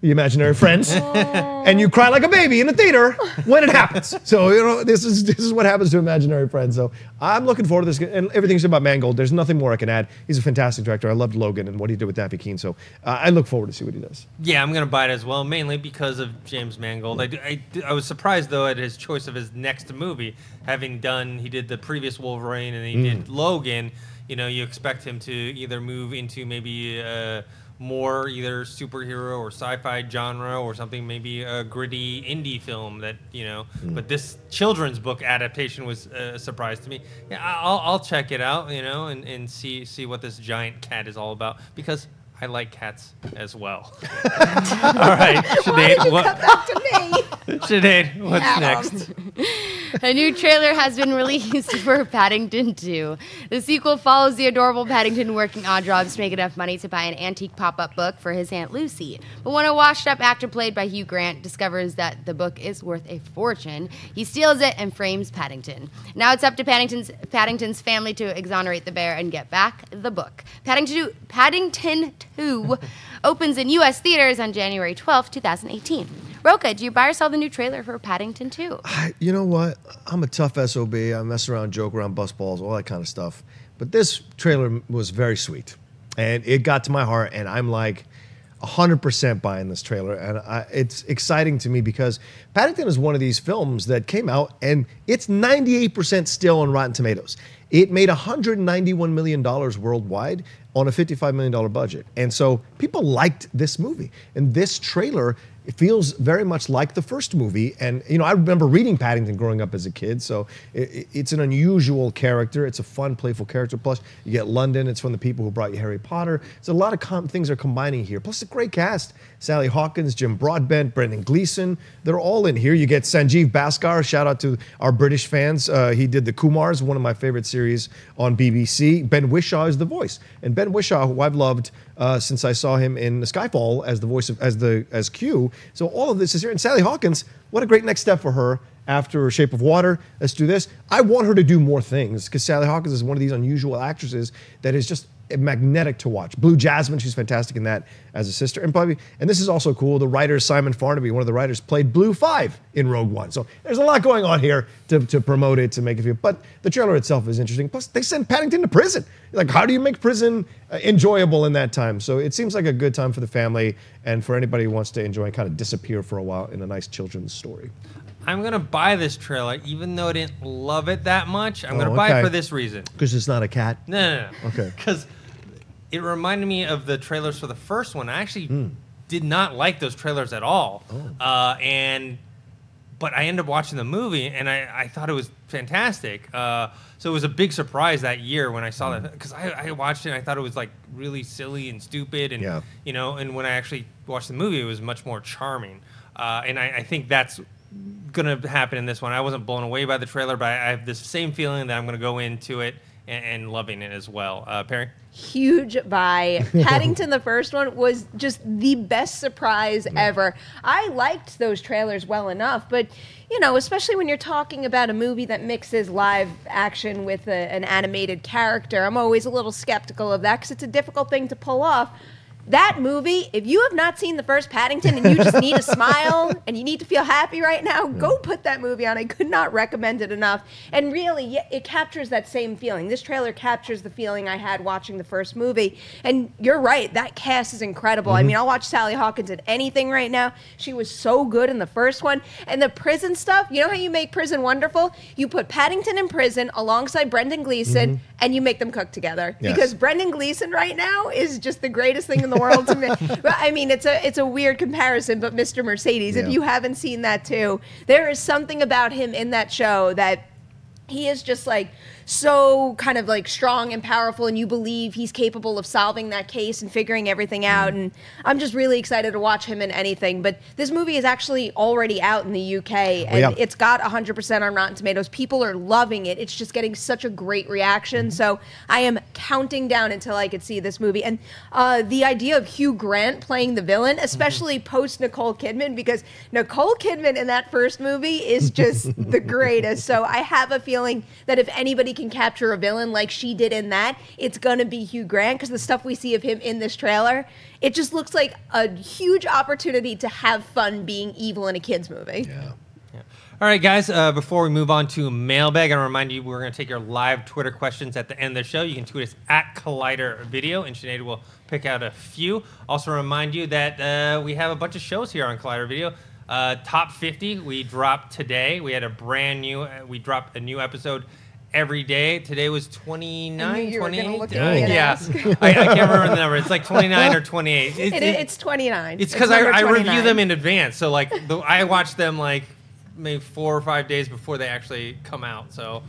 D: the imaginary friends, and you cry like a baby in the theater when it happens. So this is what happens to imaginary friends. So I'm looking forward to this, and everything's about Mangold. There's nothing more I can add. He's a fantastic director. I loved Logan and what he did with Daphne Keane. So I look forward to see what he does.
B: Yeah, I'm going to buy it as well, mainly because of James Mangold. I was surprised, though, at his choice of his next movie, he did the previous Wolverine and he did Logan. You expect him to either move into maybe more either superhero or sci-fi genre or something, maybe a gritty indie film that, but this children's book adaptation was a surprise to me. Yeah, I'll check it out, and see what this giant cat is all about, because I like cats as well. All right, Sinead, Sinead, what's next?
A: A new trailer has been released for Paddington 2. The sequel follows the adorable Paddington working odd jobs to make enough money to buy an antique pop-up book for his Aunt Lucy. But when a washed-up actor played by Hugh Grant discovers that the book is worth a fortune, he steals it and frames Paddington. Now it's up to Paddington's family to exonerate the bear and get back the book. Paddington 2 opens in U.S. theaters on January 12, 2018. Rocha, do you buy or sell the new trailer for Paddington 2?
D: You know what? I'm a tough SOB. I mess around, joke around, bust balls, all that kind of stuff. But this trailer was very sweet. And it got to my heart, and I'm like 100% buying this trailer. And it's exciting to me because Paddington is one of these films that came out, and it's 98% still on Rotten Tomatoes. It made $191 million worldwide on a $55 million budget. And so people liked this movie. And this trailer, it feels very much like the first movie. And, you know, I remember reading Paddington growing up as a kid. So it's an unusual character. It's a fun, playful character. Plus, you get London. It's from the people who brought you Harry Potter. So a lot of things are combining here. Plus, a great cast. Sally Hawkins, Jim Broadbent, Brendan Gleeson. They're all in here. You get Sanjeev Bhaskar. Shout out to our British fans. He did The Kumars, one of my favorite series on BBC. Ben Whishaw is the voice. And Ben Whishaw, who I've loved since I saw him in Skyfall as the voice of as Q. So all of this is here. And Sally Hawkins, what a great next step for her after Shape of Water. Let's do this. I want her to do more things because Sally Hawkins is one of these unusual actresses that is just magnetic to watch. Blue Jasmine, she's fantastic in that as a sister. And this is also cool. The writer Simon Farnaby, one of the writers, played Blue 5 in Rogue One. So there's a lot going on here to promote it, to make it feel. But the trailer itself is interesting. Plus, they send Paddington to prison. Like, how do you make prison enjoyable in that time? So it seems like a good time for the family and for anybody who wants to enjoy and kind of disappear for a while in a nice children's story.
B: I'm going to buy this trailer, even though I didn't love it that much. I'm going to buy it for this reason.
D: Because it's not a cat?
B: No.
D: Okay.
B: Because it reminded me of the trailers for the first one. I actually did not like those trailers at all. But I ended up watching the movie, and I thought it was fantastic. So it was a big surprise that year when I saw that, because I watched it and I thought it was like really silly and stupid, and you know. And when I actually watched the movie, it was much more charming. And I think that's gonna happen in this one. I wasn't blown away by the trailer, but I have this same feeling that I'm gonna go into it and loving it as well. Perri?
C: Huge buy. Paddington, the first one, was just the best surprise ever. I liked those trailers well enough, but, you know, especially when you're talking about a movie that mixes live action with an animated character, I'm always a little skeptical of that because it's a difficult thing to pull off. That movie, if you have not seen the first Paddington and you just need a smile and you need to feel happy right now, go put that movie on. I could not recommend it enough. And really, it captures that same feeling. This trailer captures the feeling I had watching the first movie. And you're right, that cast is incredible. I mean, I'll watch Sally Hawkins in anything right now. She was so good in the first one. And the prison stuff, you know how you make prison wonderful? You put Paddington in prison alongside Brendan Gleeson and you make them cook together.
D: Yes.
C: Because Brendan Gleeson right now is just the greatest thing in the world to me. I mean, it's a weird comparison, but Mr. Mercedes, if you haven't seen that too, there is something about him in that show that he is just like so kind of like strong and powerful, and you believe he's capable of solving that case and figuring everything out. And I'm just really excited to watch him in anything. But this movie is actually already out in the UK, and it's got 100% on Rotten Tomatoes. People are loving it. It's just getting such a great reaction. So I am counting down until I could see this movie. And the idea of Hugh Grant playing the villain, especially post Nicole Kidman, because Nicole Kidman in that first movie is just the greatest. So I have a feeling that if anybody can capture a villain like she did in that, it's gonna be Hugh Grant, because the stuff we see of him in this trailer, it just looks like a huge opportunity to have fun being evil in a kids movie.
B: All right, guys, before we move on to mailbag, I want to remind you we're going to take your live Twitter questions at the end of the show. You can tweet us at Collider Video, and Sinead will pick out a few. Also remind you that we have a bunch of shows here on Collider Video. Top 50 we dropped today. We had a brand new, we dropped a new episode every day. Today was 29, 28. Yeah, I can't remember the number. It's like 29 or 28.
C: It's 29.
B: It's because I review them in advance. So like I watch them like maybe 4 or 5 days before they actually come out. So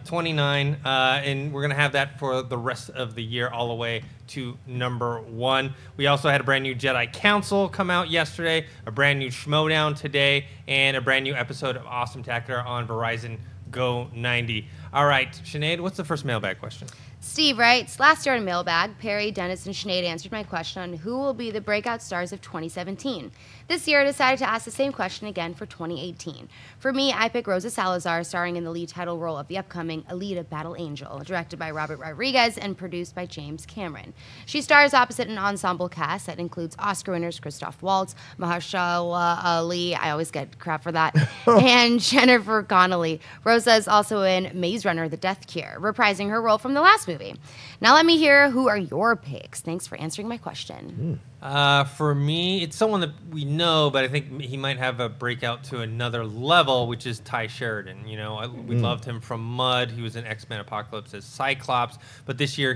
B: 29, and we're going to have that for the rest of the year all the way to number 1. We also had a brand new Jedi Council come out yesterday, a brand new Schmodown today, and a brand new episode of Awesome Tacular on Verizon Go 90. All right, Sinead, what's the first mailbag question?
A: Steve writes, last year on Mailbag, Perri, Dennis, and Sinead answered my question on who will be the breakout stars of 2017. This year, I decided to ask the same question again for 2018. For me, I pick Rosa Salazar, starring in the lead title role of the upcoming Alita Battle Angel, directed by Robert Rodriguez and produced by James Cameron. She stars opposite an ensemble cast that includes Oscar winners Christoph Waltz, Mahershala Ali, I always get crap for that, and Jennifer Connelly. Rosa is also in Maze Runner: The Death Cure, reprising her role from the last movie. Now let me hear, who are your picks? Thanks for answering my question.
B: For me, it's someone that we know, but I think he might have a breakout to another level, which is Ty Sheridan. You know, we loved him from Mud. He was in X-Men Apocalypse as Cyclops, but this year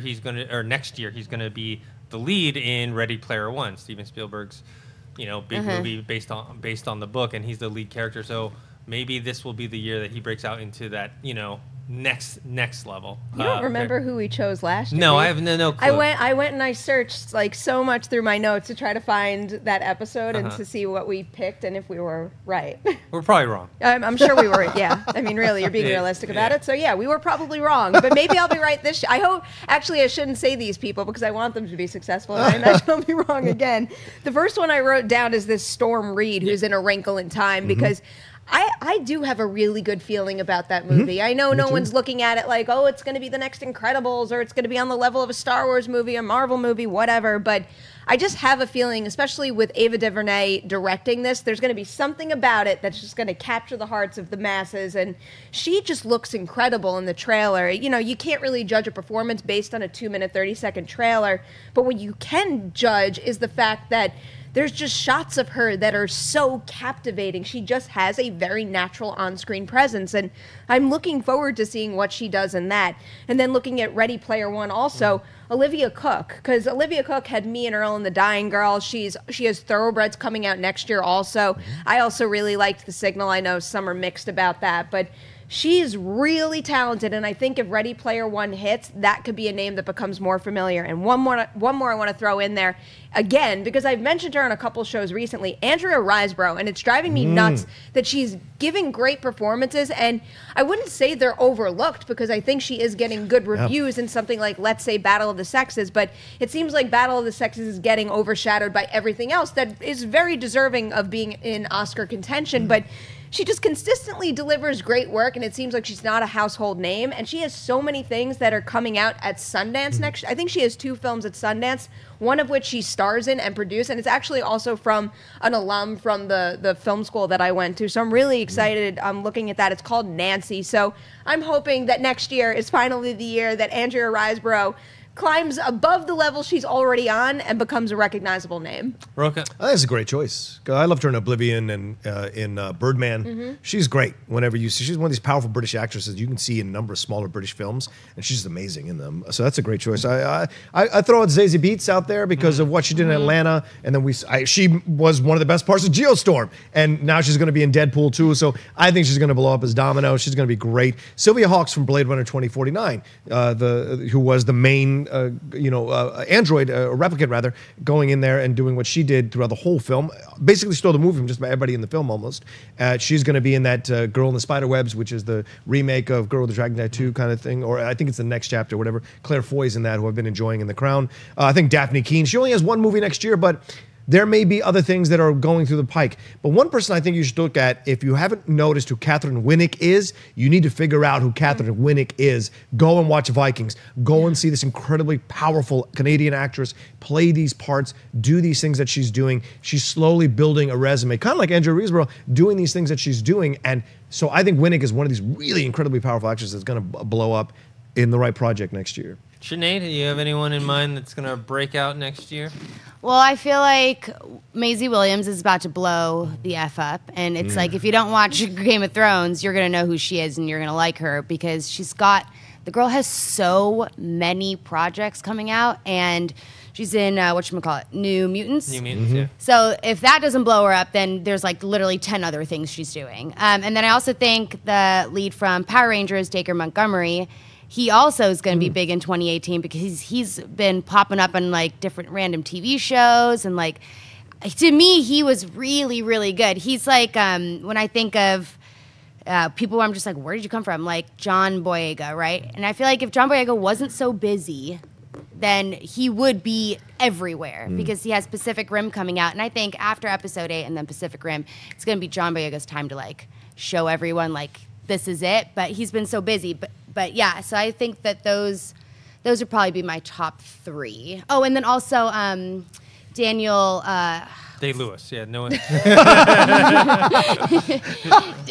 B: next year he's gonna be the lead in Ready Player One, Steven Spielberg's, big movie based on the book, and he's the lead character. So maybe this will be the year that he breaks out into that, next level.
C: You don't remember who we chose last year?
B: No, I have no clue.
C: I went and I searched like so much through my notes to try to find that episode and to see what we picked and if we were right.
B: We're probably wrong.
C: I'm sure we were. Yeah, I mean, really, you're being realistic about it. So yeah, we were probably wrong, but maybe I'll be right this year. I hope. Actually, I shouldn't say these people because I want them to be successful, and I imagine I'll be wrong again. The first one I wrote down is this Storm Reed, who's in A Wrinkle in Time, because I do have a really good feeling about that movie. I know no one's looking at it like, oh, it's going to be the next Incredibles or it's going to be on the level of a Star Wars movie, a Marvel movie, whatever. But I just have a feeling, especially with Ava DuVernay directing this, there's going to be something about it that's just going to capture the hearts of the masses. And she just looks incredible in the trailer. You know, you can't really judge a performance based on a 2-minute, 30-second trailer. But what you can judge is the fact that there's just shots of her that are so captivating. She just has a very natural on-screen presence, and I'm looking forward to seeing what she does in that. And then looking at Ready Player One also, Olivia Cooke, because Olivia Cooke had Me and Earl and the Dying Girl. She has Thoroughbreds coming out next year also. I also really liked The Signal. I know some are mixed about that, but she's really talented, and I think if Ready Player One hits, that could be a name that becomes more familiar. And one more I want to throw in there, again, because I've mentioned her on a couple shows recently, Andrea Riseborough, and it's driving me nuts that she's giving great performances, and I wouldn't say they're overlooked because I think she is getting good reviews in something like, let's say, Battle of the Sexes, but it seems like Battle of the Sexes is getting overshadowed by everything else that is very deserving of being in Oscar contention, but she just consistently delivers great work, and it seems like she's not a household name. And she has so many things that are coming out at Sundance next. I think she has 2 films at Sundance, one of which she stars in and produced, and it's actually also from an alum from the film school that I went to. So I'm really excited. I'm looking at that. It's called Nancy. So I'm hoping that next year is finally the year that Andrea Riseborough climbs above the level she's already on and becomes a recognizable name.
B: Rocha?
D: I think that's a great choice. I loved her in Oblivion and in Birdman. She's great whenever you see. She's one of these powerful British actresses you can see in a number of smaller British films, and she's amazing in them. So that's a great choice. I throw out Zazie Beetz out there because of what she did in Atlanta, and then she was one of the best parts of Geostorm, and now she's going to be in Deadpool too. So I think she's going to blow up as Domino. She's going to be great. Sylvia Hawkes from Blade Runner 2049, who was the main android, a replicant rather, going in there and doing what she did throughout the whole film. Basically stole the movie from just about everybody in the film almost. She's going to be in that Girl in the Spiderwebs, which is the remake of Girl with the Dragon Tattoo kind of thing, or I think it's the next chapter, whatever. Claire Foy's in that, who I've been enjoying in The Crown. I think Daphne Keane, she only has one movie next year, but there may be other things that are going through the pike. But one person I think you should look at, if you haven't noticed who Catherine Winnick is, you need to figure out who Catherine Winnick is. Go and watch Vikings. Go and see this incredibly powerful Canadian actress play these parts, do these things that she's doing. She's slowly building a resume, kind of like Andrea Riseborough, doing these things that she's doing. And so I think Winnick is one of these really incredibly powerful actresses that's going to blow up in the right project next year.
B: Sinead, do you have anyone in mind that's going to break out next year?
A: Well, I feel like Maisie Williams is about to blow the F up. And it's like, if you don't watch Game of Thrones, you're going to know who she is and you're going to like her because the girl has so many projects coming out, and She's in whatchamacallit, New Mutants.
B: New Mutants, yeah.
A: So if that doesn't blow her up, then there's like literally 10 other things she's doing. And then I also think the lead from Power Rangers, Dacre Montgomery, he also is going to be big in 2018 because he's been popping up on like different random TV shows. And like, to me, he was really, really good. He's like, when I think of people where I'm just like, where did you come from? Like John Boyega, right? And I feel like if John Boyega wasn't so busy, then he would be everywhere because he has Pacific Rim coming out. And I think after episode 8 and then Pacific Rim, it's going to be John Boyega's time to like show everyone like this is it. But he's been so busy. But yeah, so I think that those would probably be my top 3. Oh, and then also Daniel
B: Day-Lewis, yeah, no one.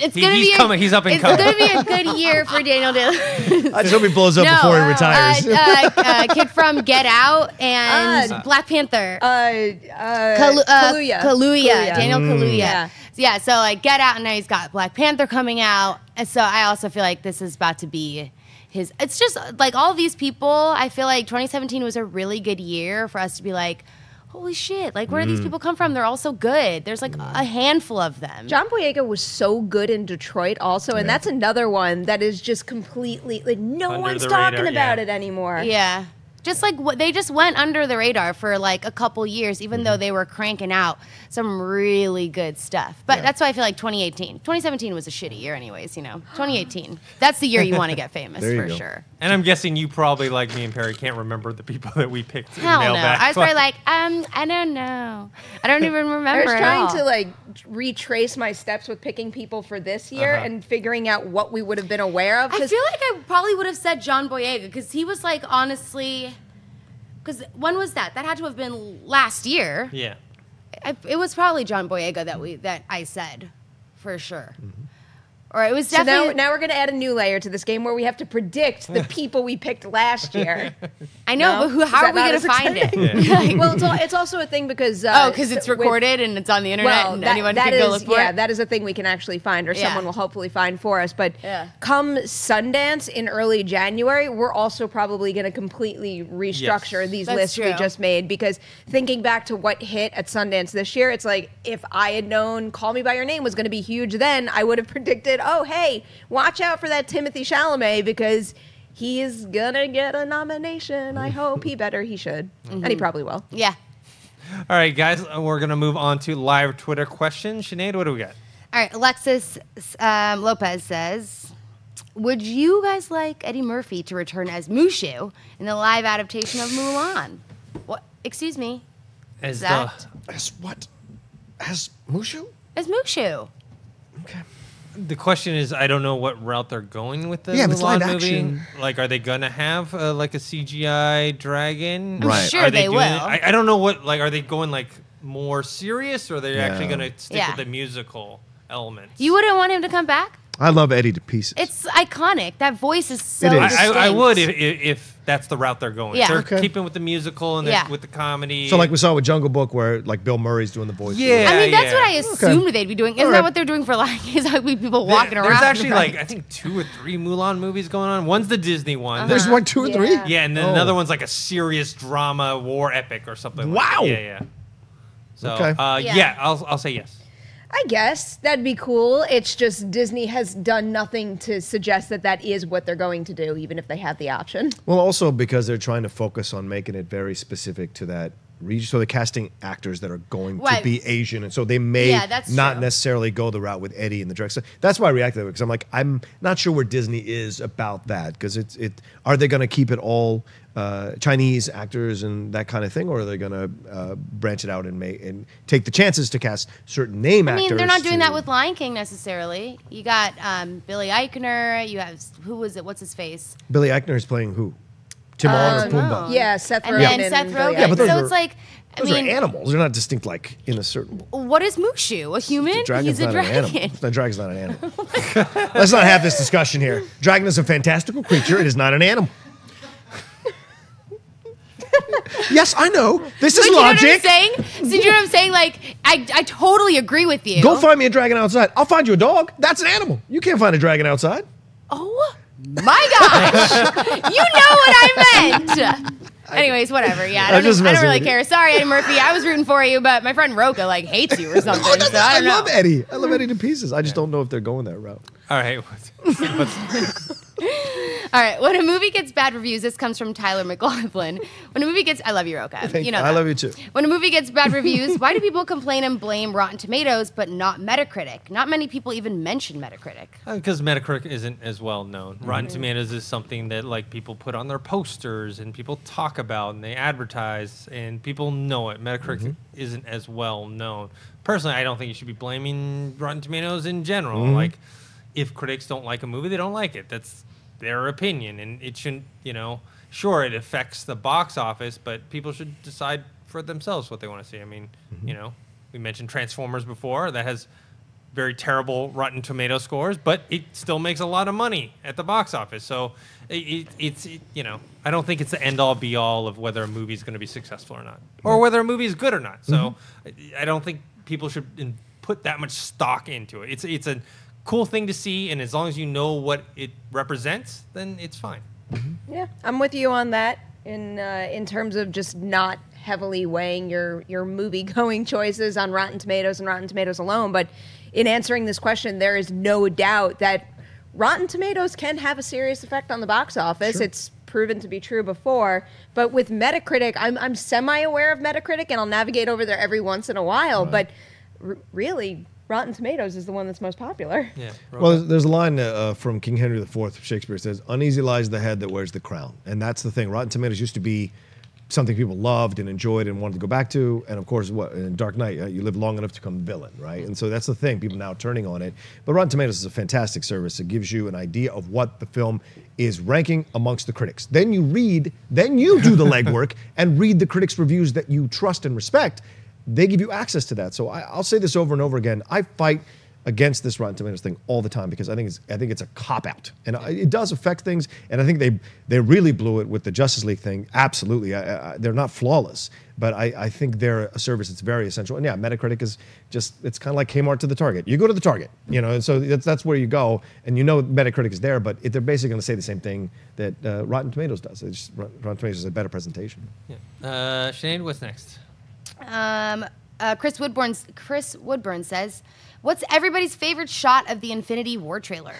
A: It's gonna
B: he's up and coming.
A: It's gonna be a good year for Daniel Day-Lewis.
D: I just hope he blows up before he retires.
A: Kid from Get Out and Black Panther.
C: Kaluuya.
A: Daniel Kaluuya.
C: Yeah.
A: So like Get Out, and now he's got Black Panther coming out. And so I also feel like this is about to be his. It's just like all these people. I feel like 2017 was a really good year for us to be like, holy shit, like where do these people come from? They're all so good. There's like a handful of them.
C: John Boyega was so good in Detroit also, and that's another one that is just completely, like, no
B: Under
C: one's
B: the
C: talking
B: radar,
C: about
B: yeah.
C: it anymore.
A: Yeah. Just like they just went under the radar for like a couple years, even though they were cranking out some really good stuff. But that's why I feel like 2017 was a shitty year anyways, 2018. That's the year you want to get famous for sure.
B: And I'm guessing you probably, like me and Perri, can't remember the people that we picked in
A: Hell no.
B: Mailbag.
A: I was probably like, I don't know. I don't even remember
C: I was
A: at
C: trying
A: all.
C: to like retrace my steps with picking people for this year and figuring out what we would have been aware of.
A: I feel like I probably would have said John Boyega because he was like, honestly, because when was that? That had to have been last year.
B: Yeah.
A: It was probably John Boyega that I said, for sure. Or it was definitely.
C: So now we're going to add a new layer to this game where we have to predict the people we picked last year.
A: I know, but how are we going to find it?
B: Yeah.
C: Well, it's also a thing because
A: because it's recorded and it's on the internet and anyone can go look for it.
C: Yeah, that is a thing we can actually find, or someone will hopefully find for us. But come Sundance in early January, we're also probably going to completely restructure these lists we just made, because thinking back to what hit at Sundance this year, it's like if I had known Call Me By Your Name was going to be huge then, I would have predicted, oh, hey, watch out for that Timothée Chalamet because he is gonna get a nomination. I hope he should. And he probably will.
A: Yeah.
B: All right, guys, we're going to move on to live Twitter questions. Sinead, what do we got?
A: All right, Alexis Lopez says, would you guys like Eddie Murphy to return as Mushu in the live adaptation of Mulan? What? Excuse me.
B: As
A: Zach?
D: As what? As Mushu?
A: As Mushu.
D: Okay.
B: The question is, I don't know what route they're going with the
D: Yeah, if it's
B: Mulan
D: live
B: movie.
D: action.
B: Like, are they going to have like a CGI dragon?
D: Right.
A: Sure
B: Are
A: they
B: doing
A: will.
B: I don't know what, like, are they going like more serious, or are they actually going to stick with the musical elements?
A: You wouldn't want him to come back?
D: I love Eddie to pieces.
A: It's iconic. That voice is so
D: It is.
A: distinct.
B: I would if that's the route they're going.
A: Yeah.
B: They're
D: Okay.
B: keeping with the musical and with the comedy.
D: So like we saw with Jungle Book, where like Bill Murray's doing the voice.
B: Yeah.
A: I mean, that's what I assumed they'd be doing. Isn't
D: All
A: that
D: right.
A: what they're doing for Lion King? Is like people walking around?
B: There's actually like, I think 2 or 3 Mulan movies going on. One's the Disney one.
D: There's 1, 2, and 3.
B: Yeah, and then another one's like a serious drama war epic or something.
D: Wow.
B: Like that. Yeah. So
D: Okay.
B: I'll say yes.
C: I guess that'd be cool. It's just Disney has done nothing to suggest that is what they're going to do, even if they have the option.
D: Well, also because they're trying to focus on making it very specific to that region. So they're casting actors that are going to be Asian, and so they may
A: that's
D: not
A: true.
D: necessarily go the route with Eddie in the direct. So that's why I reacted to it, because I'm like, I'm not sure where Disney is about that, because are they going to keep it all Chinese actors and that kind of thing, or are they going to branch it out and take the chances to cast certain name actors?
A: I mean, they're not doing that with Lion King necessarily. You got Billy Eichner. You have, who was it? What's his face?
D: Billy Eichner is playing who? Timon or Pumbaa?
C: Yeah, Seth
A: And
C: Rogen.
A: then Seth
C: Billy
A: Rogen.
D: Yeah, but those
A: so
D: are-
A: it's like, I
D: Those
A: mean,
D: are animals. They're not distinct, like in a certain.
A: what is Mushu? A human?
D: Dragon's
A: He's a
D: not an animal.
A: dragon.
D: The dragon's not an animal. Let's not have this discussion here. Dragon is a fantastical creature. It is not an animal. Yes, I know. This is
A: Like, you know what I'm
D: logic.
A: saying? So you know what I'm saying? Like, I totally agree with you.
D: Go find me a dragon outside. I'll find you a dog. That's an animal. You can't find a dragon outside.
A: Oh my gosh! You know what I meant. Anyways, whatever. Yeah,
D: I'm
A: I
D: just
A: don't
D: messing
A: really
D: with you.
A: care. Sorry, Eddie Murphy. I was rooting for you, but my friend Rocha like hates you or something. So I don't know.
D: love Eddie. I love Eddie to pieces. I just don't know if they're going that route.
B: All right.
A: All right. When a movie gets bad reviews, this comes from Tyler McLaughlin. When a movie gets, I love you, Rocha. You know
D: I
A: that.
D: love you too.
A: When a movie gets bad reviews, why do people complain and blame Rotten Tomatoes but not Metacritic? Not many people even mention Metacritic.
B: Because Metacritic isn't as well known. Rotten Tomatoes is something that like people put on their posters and people talk about and they advertise and people know it. Metacritic isn't as well known. Personally, I don't think you should be blaming Rotten Tomatoes in general. Like, if critics don't like a movie, they don't like it. That's their opinion, and it shouldn't. Sure, it affects the box office, but people should decide for themselves what they want to see. I mean, we mentioned Transformers before. That has very terrible Rotten Tomato scores, but it still makes a lot of money at the box office. So it's I don't think it's the end all be all of whether a movie is going to be successful or not, or whether a movie is good or not. So I don't think people should put that much stock into it. It's a cool thing to see, and as long as you know what it represents, then it's fine.
C: Yeah, I'm with you on that in terms of just not heavily weighing your movie going choices on Rotten Tomatoes and Rotten Tomatoes alone. But in answering this question, there is no doubt that Rotten Tomatoes can have a serious effect on the box office. Sure. It's proven to be true before. But with Metacritic, I'm semi-aware of Metacritic, and I'll navigate over there every once in a while. Right. But really, Rotten Tomatoes is the one that's most popular.
B: Yeah.
D: Well, there's a line from King Henry IV of Shakespeare. It says, "Uneasy lies the head that wears the crown." And that's the thing. Rotten Tomatoes used to be something people loved and enjoyed and wanted to go back to. And of course, in Dark Knight, you live long enough to become the villain, right? And so that's the thing. People now turning on it. But Rotten Tomatoes is a fantastic service. It gives you an idea of what the film is ranking amongst the critics. Then you do the legwork and read the critics' reviews that you trust and respect. They give you access to that. So I'll say this over and over again. I fight against this Rotten Tomatoes thing all the time because I think it's a cop-out. And it does affect things. And I think they really blew it with the Justice League thing. Absolutely. They're not flawless. But I think they're a service that's very essential. And yeah, Metacritic is just, it's kind of like Kmart to the Target. You go to the Target, and so that's where you go. And Metacritic is there, but they're basically going to say the same thing that Rotten Tomatoes does. Rotten Tomatoes is a better presentation.
B: Yeah. Sinead, what's next?
A: Chris Woodburn says, "What's everybody's favorite shot of the Infinity War trailer?"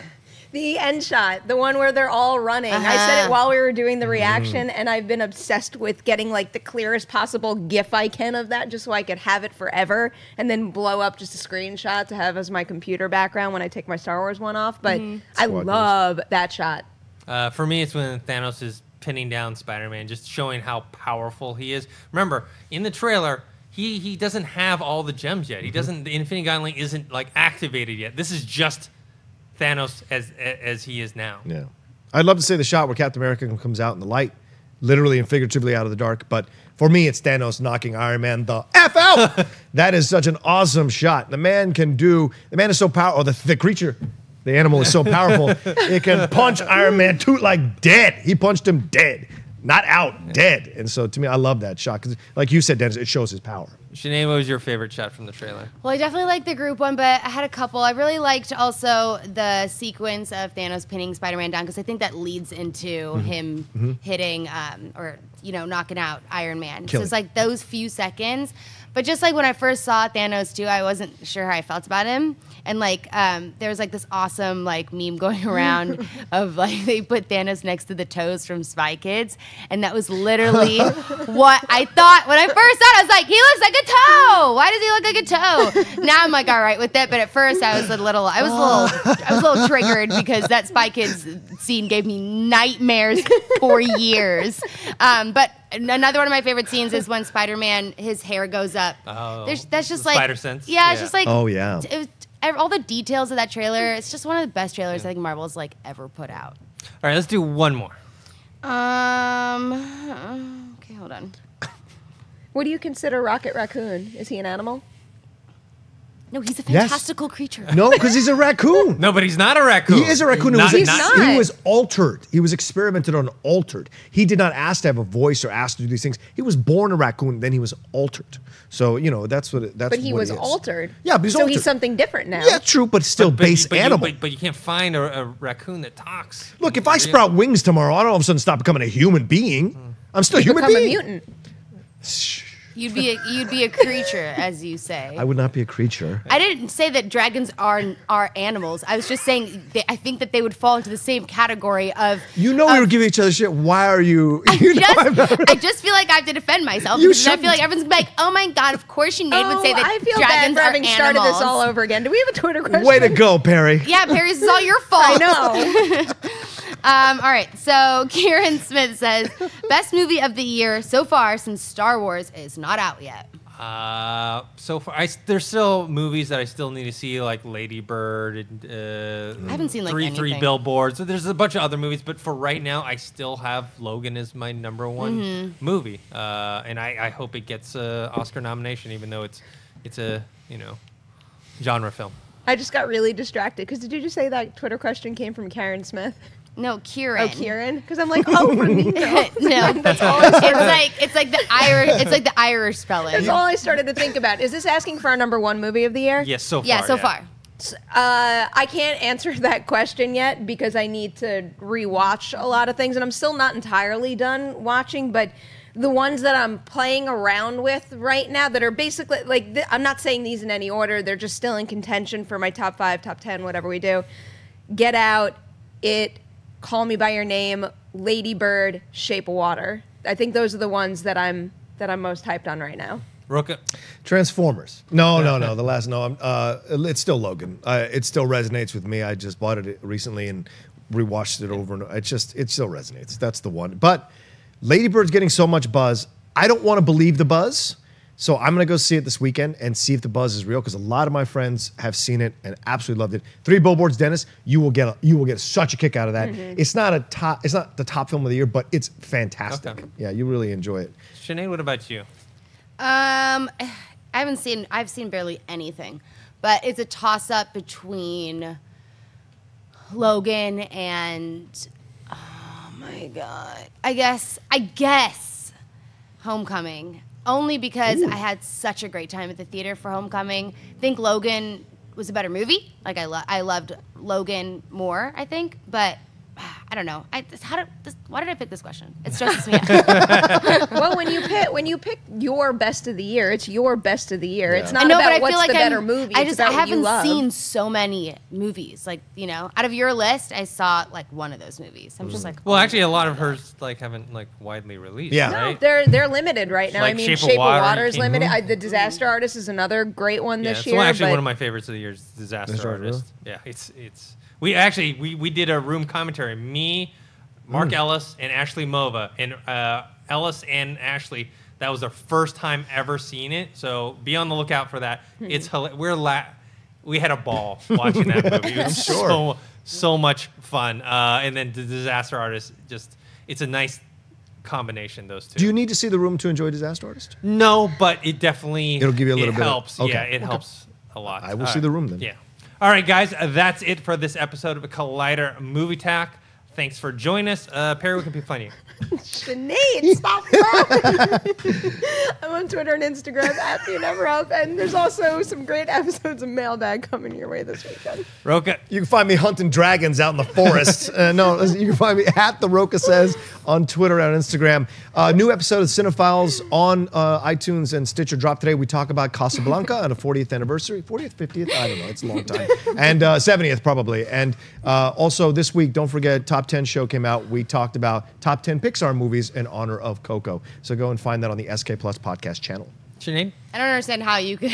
C: The end shot, the one where they're all running. I said it while we were doing the reaction, and I've been obsessed with getting like the clearest possible GIF I can of that, just so I could have it forever, and then blow up just a screenshot to have as my computer background when I take my Star Wars one off. But I love that shot.
B: For me, it's when Thanos is pinning down Spider-Man, just showing how powerful he is. Remember, in the trailer, he doesn't have all the gems yet. He doesn't. The Infinity Gauntlet isn't like activated yet. This is just Thanos as he is now.
D: Yeah, I'd love to say the shot where Captain America comes out in the light, literally and figuratively out of the dark. But for me, it's Thanos knocking Iron Man the F out. That is such an awesome shot. The man is so powerful. The creature. The animal is so powerful, it can punch Iron Man like dead. He punched him dead, not out, dead. And so to me, I love that shot because, like you said, Dennis, it shows his power.
B: Sinead, what was your favorite shot from the trailer?
A: Well, I definitely liked the group one, but I had a couple. I really liked also the sequence of Thanos pinning Spider-Man down because I think that leads into him hitting or knocking out Iron Man. So it's like those few seconds. But just like when I first saw Thanos too, I wasn't sure how I felt about him. And like there was like this awesome like meme going around of like they put Thanos next to the toes from Spy Kids, and that was literally what I thought when I first saw it. I was like, he looks like a toe. Why does he look like a toe? Now I'm like all right with it, but at first I was a little triggered because that Spy Kids scene gave me nightmares for years. But another one of my favorite scenes is when Spider-Man, his hair goes up.
B: Oh,
A: that's just
B: the
A: like
B: spider sense.
A: Yeah, it's just like
D: all
A: the details of that trailer. It's just one of the best trailers I think Marvel's like ever put out.
B: All right, let's do one more.
A: Okay, hold on.
C: What do you consider Rocket Raccoon? Is he an animal?
A: No, he's a fantastical creature.
D: No, because he's a raccoon.
B: No, but he's not a raccoon.
D: He is a raccoon.
C: He's not.
D: He was altered. He was experimented on, altered. He did not ask to have a voice or ask to do these things. He was born a raccoon, then he was altered. So that's what.
C: But he was altered.
D: Yeah, but he's altered.
C: So he's something different now.
D: Yeah, true, but still base animal.
B: But you can't find a raccoon that talks.
D: Look, if I sprout wings tomorrow, I don't all of a sudden stop becoming a human being. I'm still a human
C: become
D: being.
C: a mutant.
A: You'd be a creature, as you say.
D: I would not be a creature.
A: I didn't say that dragons are animals. I was just saying I think that they would fall into the same category of.
D: We were giving each other shit. Why are you?
A: I just feel like I have to defend myself.
D: You
A: because I
D: shouldn't.
A: feel like everyone's gonna be like, oh my god, of course Sinead would say that
C: I feel bad
A: dragons
C: for
A: are
C: having started
A: animals.
C: this all over again. Do we have a Twitter question?
D: Way to go, Perry.
A: Yeah, Perry, this is all your fault.
C: I know.
A: All right, so Kieran Smith says, best movie of the year so far since Star Wars is not out yet.
B: So far, there's still movies that I still need to see, like Lady Bird. And,
A: I haven't seen like
B: Three
A: anything.
B: Billboards. So there's a bunch of other movies, but for right now, I still have Logan as my number one movie, and I hope it gets an Oscar nomination, even though it's a genre film.
C: I just got really distracted because did you just say that Twitter question came from Karen Smith?
A: No, Kieran.
C: Oh, Kieran? Because I'm like, oh, from Nero.
A: No,
C: That's all I started.
A: it's like the Irish. It's like the Irish spelling.
C: That's all I started to think about. Is this asking for our number one movie of the year?
B: Yes, so far.
A: Yeah, so far.
C: I can't answer that question yet because I need to rewatch a lot of things, and I'm still not entirely done watching, but the ones that I'm playing around with right now that are basically, like, I'm not saying these in any order, they're just still in contention for my top 5, top 10, whatever we do. Get Out, It, Call Me by Your Name, Lady Bird, Shape of Water. I think those are the ones that I'm most hyped on right now.
B: Rocha.
D: Transformers. No. The last it's still Logan. It still resonates with me. I just bought it recently and rewatched it over and over. It still resonates. That's the one. But Lady Bird's getting so much buzz. I don't want to believe the buzz. So I'm going to go see it this weekend and see if the buzz is real because a lot of my friends have seen it and absolutely loved it. 3 Billboards, Dennis, you will get such a kick out of that. Mm-hmm. It's not the top film of the year, but it's fantastic. Okay. Yeah, you really enjoy it.
B: Sinead, what about you?
A: I've seen barely anything, but it's a toss up between Logan and oh my god, I guess Homecoming. Only because I had such a great time at the theater for Homecoming. I think Logan was a better movie. Like I loved Logan more, I think, but I don't know. Why did I pick this question? It stresses me out.
C: Well, when you pick your best of the year, it's your best of the year.
D: Yeah.
C: It's not about what's the better movie.
A: I
C: about what you
A: haven't
C: love.
A: seen so many movies. Like, out of your list, I saw like one of those movies. I'm just like,
B: well, actually, a lot of hers like haven't like widely released.
D: Yeah,
B: right?
C: No, they're limited right now.
B: Like
C: I mean,
B: Shape
C: Shape
B: of
C: of Water is
B: came-
C: limited. The Disaster Artist is another great one this year.
B: It's actually
C: but
B: one of my favorites of the year is Disaster
D: Artist,
B: Artist. Yeah, it's we did a room commentary. Me, Mark Ellis, and Ashley Mova. And Ellis and Ashley, that was their first time ever seeing it. So be on the lookout for that. It's we had a ball watching that movie. It was so much fun. And then the Disaster Artist, it's a nice combination, those two.
D: Do you need to see The Room to enjoy Disaster Artist?
B: No, but it'll
D: give you a little bit.
B: Helps.
D: Okay.
B: Yeah, it helps a lot.
D: I will see The Room then.
B: Yeah. All right, guys, that's it for this episode of Collider Movie Talk. Thanks for joining us. Perri, where can people find you?
C: Sinead, stop that. I'm on Twitter and Instagram at Patty Nemiroff, and there's also some great episodes of Mailbag coming your way this weekend.
B: Rocha.
D: You can find me hunting dragons out in the forest. You can find me at the Rocha Says on Twitter and Instagram. New episode of Cinephiles on iTunes and Stitcher dropped today. We talk about Casablanca on a 40th anniversary. 40th, 50th? I don't know. It's a long time. And 70th probably. And also this week, don't forget, Top 10 show came out. We talked about Top 10 Pixar movies in honor of Coco. So go and find that on the SK Plus podcast channel.
B: Sinead?
A: I don't understand how you could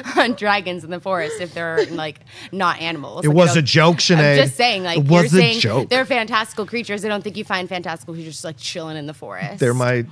A: hunt dragons in the forest if they're like not animals.
D: It was a joke, Sinead.
A: I'm just saying, like,
D: it
A: you're
D: was
A: saying
D: a joke.
A: they're fantastical creatures. I don't think you find fantastical creatures just like chilling in the forest.
D: They're my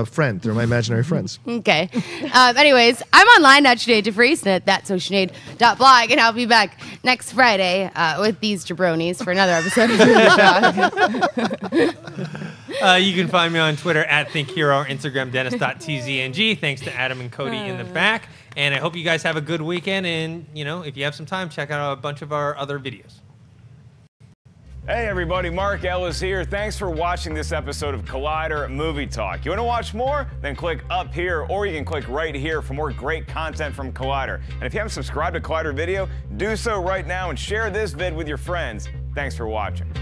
D: friend. They're my imaginary friends.
A: Okay. Anyways, I'm online at Sinead DeVries at thatsoshinead.blog, and I'll be back next Friday with these jabronis for another episode of Movie Talk.
B: You can find me on Twitter at ThinkHero or Instagram Dennis.tzng. Thanks to Adam and Cody in the back. And I hope you guys have a good weekend. And, if you have some time, check out a bunch of our other videos.
E: Hey everybody, Mark Ellis here. Thanks for watching this episode of Collider Movie Talk. You want to watch more? Then click up here, or you can click right here for more great content from Collider. And if you haven't subscribed to Collider Video, do so right now and share this vid with your friends. Thanks for watching.